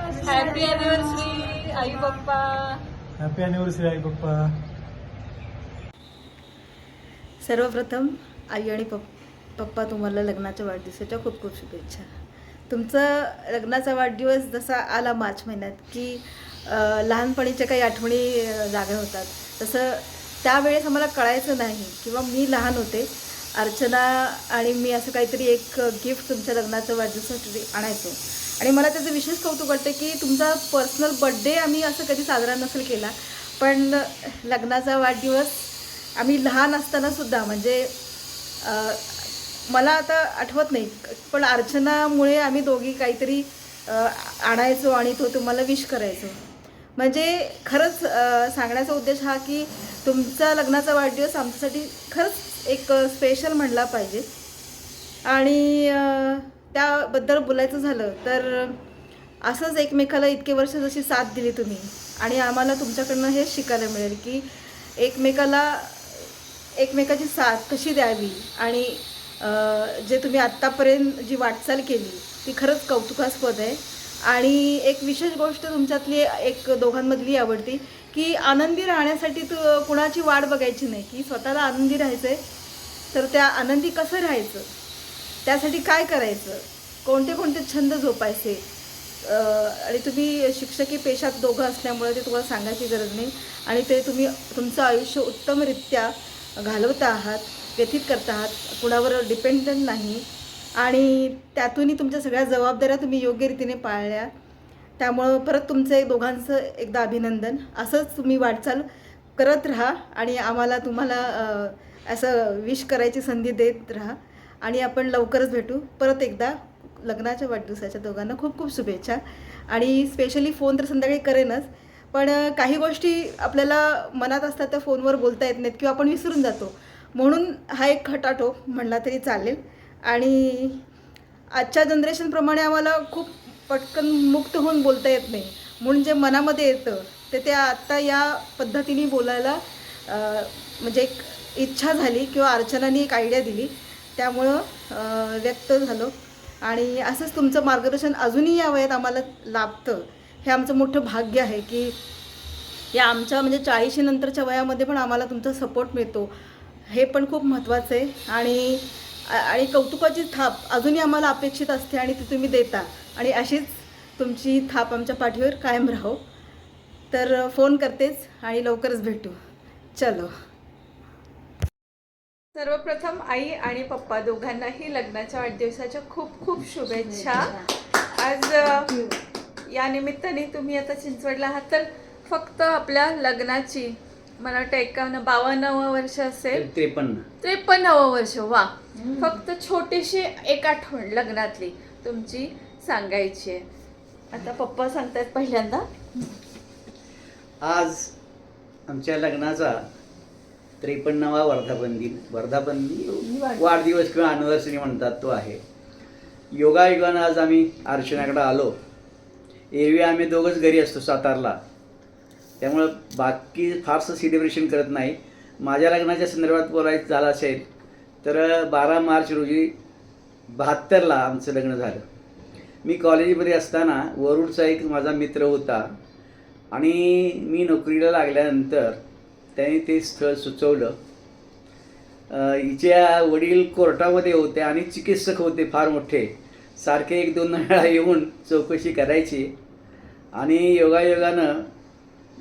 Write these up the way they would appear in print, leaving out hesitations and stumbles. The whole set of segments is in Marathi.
हॅपी अॅनिव्हर्सरी आई पप्पा. हॅपी अॅनिव्हर्सरी आई पप्पा. सर्वप्रथम आई आणि पप्पा तुम्हाला लग्नाच्या वाढदिवसाच्या खूप खूप शुभेच्छा. तुमचं लग्नाचा वाढदिवस जसा आला मार्च महिन्यात की लहानपणीच्या काही आठवणी जाग्या होतात, तसं त्यावेळेस आम्हाला कळायचं नाही किंवा मी लहान होते. अर्चना आणि मी असं काहीतरी एक गिफ्ट तुमच्या लग्नाच्या वाढदिवसासाठी आणायचो आणि मला त्याचं विशेष कौतुक वाटतं की तुमचा पर्सनल बड्डे आम्ही असं कधी साजरा नसेल केला, पण लग्नाचा वाढदिवस आम्ही लहान असतानासुद्धा म्हणजे मला आता आठवत नाही, पण अर्चनामुळे आम्ही दोघी काहीतरी आणायचो आणि तो तुम्हाला विश करायचो. म्हणजे खरंच सांगण्याचा उद्देश हा की तुमचा लग्नाचा वाढदिवस आमच्यासाठी खरंच एक स्पेशल म्हणला पाहिजे. आणि त्याबद्दल बोलायचं झालं तर असंच एकमेकाला इतके वर्ष जशी साथ दिली तुम्ही आणि आम्हाला तुमच्याकडनं हे शिकायला मिळेल की एकमेकाची साथ कशी द्यावी आणि जे तुम्ही आत्तापर्यंत जी वाटचाल केली ती खरंच कौतुकास्पद आहे. आणि एक विशेष गोष्ट तुमच्यातली एक दोघांमधली आवडती की आनंदी राहण्यासाठी कुणाची वाट बघायची नाही, की स्वतःला आनंदी राहायचं आहे तर त्या आनंदी कसं राहायचं, त्यासाठी काय करायचं, कोणते कोणते छंद जोपायचे. आणि तुम्ही शिक्षकी पेशात दोघं असल्यामुळे ते तुम्हाला सांगायची गरज नाही आणि ते तुम्ही तुमचं आयुष्य उत्तमरित्या घालवता आहात, व्यतीत करता आहात, कुणावर डिपेंडंट नाही आणि त्यातूनही तुमच्या सगळ्या जबाबदाऱ्या तुम्ही योग्य रीतीने पाळल्या. त्यामुळं परत तुमचं दोघांचं एकदा अभिनंदन. असंच तुम्ही वाटचाल करत राहा आणि आम्हाला तुम्हाला असं विश करायची संधी देत राहा आणि आपण लवकरच भेटू. परत एकदा लग्नाच्या वाढदिवसाच्या दोघांना खूप खूप शुभेच्छा. आणि स्पेशली फोन तर संध्याकाळी करेनच, पण काही गोष्टी आपल्याला मनात असतात त्या फोनवर बोलता येत नाहीत किंवा आपण विसरून जातो, म्हणून हा एक खटाटोप म्हणला तरी चालेल. आणि आजच्या जनरेशनप्रमाणे आम्हाला खूप पटकन मुक्त होऊन बोलता येत नाही, म्हणून जे मनामध्ये येतं ते आत्ता या पद्धतीने बोलायला म्हणजे एक इच्छा झाली किंवा अर्चनाने एक आयडिया दिली, त्यामुळं व्यक्त झालो. आणि असंच तुमचं मार्गदर्शन अजूनही या वयात आम्हाला लाभतं, हे आमचं मोठं भाग्य आहे की या आमच्या म्हणजे 40 नंतरच्या वयामध्ये पण आम्हाला तुमचा सपोर्ट मिळतो, हे पण खूप महत्त्वाचं आहे. आणि कौतुकाची थाप अजूनही आम्हाला अपेक्षित असते आणि ती तुम्ही देता आणि अशीच तुमची थाप आमच्या पाठीवर कायम राहो. तर फोन करतेच आणि लवकरच भेटू. चलो. सर्वप्रथम आई आणि पप्पा दोघांनाही लग्नाच्या वाढदिवसाच्या खूप खूप शुभेच्छा. आज या निमित्ताने तुम्ही आता चिंचवडला आहात तर फक्त आपल्या लग्नाची मला वाटतं 52वं वर्ष असेल, 53वं वर्ष. वा, फक्त छोटीशी एक आठवण लग्नातली तुमची सांगायची आहे. आता पप्पा सांगतायत पहिल्यांदा. आज आमच्या लग्नाचा 53वा वर्धापन वाढदिवस किंवा अॅनिव्हर्सरी म्हणतात तो आहे. योगायोगानं आज आम्ही अर्चनाकडे आलो. एरवी आम्ही दोघंच घरी असतो सातारला, त्यामुळं बाकी फारसं सेलिब्रेशन करत नाही. माझ्या लग्नाच्या संदर्भात बोलायचं झालं असेल तर 12 मार्च रोजी 72ला आमचं लग्न झालं. मी कॉलेजमध्ये असताना वरुडचा एक माझा मित्र होता आणि मी नोकरीला लागल्यानंतर त्याने ते स्थळ सुचवलं. हिच्या वडील कोर्टामध्ये होते आणि चिकित्सक होते फार मोठे, सारखे 1-2 वेळा येऊन चौकशी करायची आणि योगायोगानं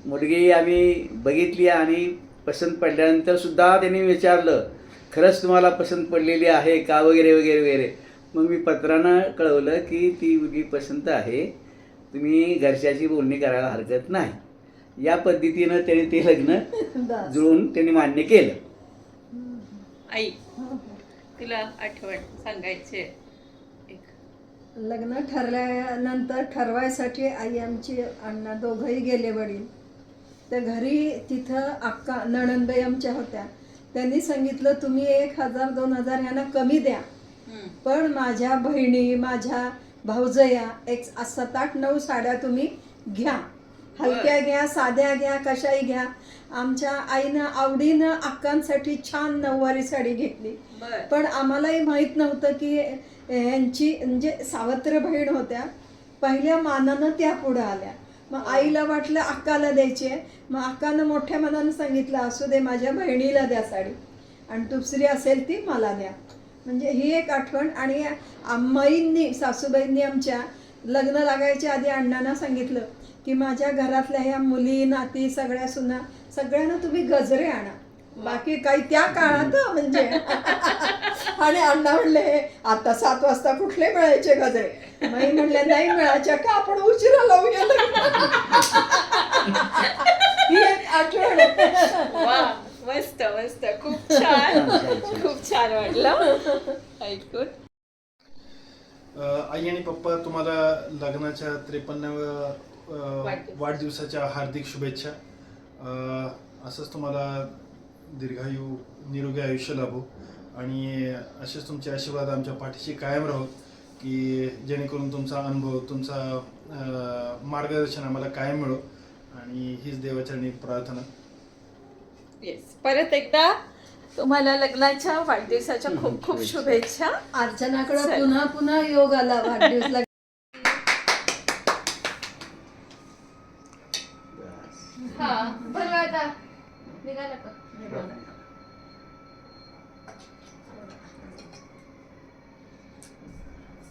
मुलगी आम्ही बघितली आणि पसंत पडल्यानंतरसुद्धा त्यांनी विचारलं खरंच तुम्हाला पसंत पडलेली आहे का वगैरे वगैरे वगैरे. मग मी पत्रानं कळवलं की ती मुलगी पसंत आहे, तुम्ही घरच्याची बोलणी करायला हरकत नाही. या पद्धतीनं त्यांनी ते लग्न जुळून त्यांनी मान्य केलं. आई तुला आठवण सांगायची आहे. लग्न ठरल्यानंतर ठरवायसाठी आई आमची अण्णा दोघंही गेले वडील. तर घरी तिथं अक्का नणंदबाई आमच्या होत्या, त्यांनी सांगितलं तुम्ही 1000-2000 ह्यांना कमी द्या, पण माझ्या बहिणी माझ्या भाऊजया एक 7-8-9 साड्या तुम्ही घ्या, हलक्या घ्या, साध्या घ्या, कशाही घ्या. आमच्या आईनं आवडीनं अक्कांसाठी छान नऊवारी साडी घेतली. पण आम्हालाही माहीत नव्हतं की यांची म्हणजे सावत्र बहीण होत्या, पहिल्या मानानं त्या पुढं आल्या. मग आईला वाटलं अक्काला द्यायचे, मग अक्कानं मोठ्या मनानं सांगितलं असू दे माझ्या बहिणीला द्या साडी, आणि दुसरी असेल ती मला द्या. म्हणजे ही एक आठवण. आणि माईंनी सासूबाईंनी आमच्या लग्न लागायच्या आधी अण्णांना सांगितलं की माझ्या घरातल्या ह्या मुली नाती सगळ्या सुना सगळ्यांना तुम्ही गजरे आणा, बाकी काही त्या काळात म्हणजे. आणि अण्णा म्हणले आता 7 वाजता कुठले मिळायचे गजरे. माई म्हणले नाही मिळायच्या का, आपण उशिरा लावूया लग्न. ही एक आठवण. वा, मस्त मस्त, खूप छान, खूप छान वाटलं ऐकून. आई आणि पप्पा तुम्हाला लग्नाच्या 53व्या वाढदिवसाच्या हार्दिक शुभेच्छा. असंच तुम्हाला दीर्घायू निरोगी आयुष्य लाभो आणि असेच तुमचे आशीर्वाद आमच्या पाठीशी कायम राहो, की जेणेकरून तुमचा अनुभव तुमचा मार्गदर्शन आम्हाला कायम मिळो. आणि हीच देवाचरणी प्रार्थना. येस, परत एकदा तुम्हाला लग्नाच्या वाढदिवसाच्या खूप खूप शुभेच्छा. अर्चनाकडे चल. पुन्हा पुन्हा योग आला वाढदिवसला. हा बरं, आता निघाला का?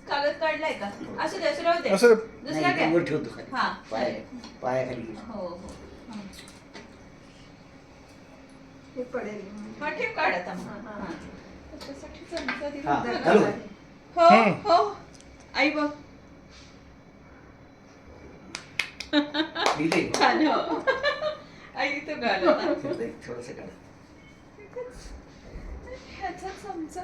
कागद काढलाय का? असं दुसरं होते दुसरा काय? वर ठेवतो खाली. हा. पायाखाली. हो हो. हे पडेल. हा ठेव, काढ आता मग. हा, हा. हा. त्याच्यासाठी चमचा दिला. हा, घालू. हो हो आई बघ दिले. छान. हो आई तो घाल आता. थोडंसं काढा. ह्याचा चमचा.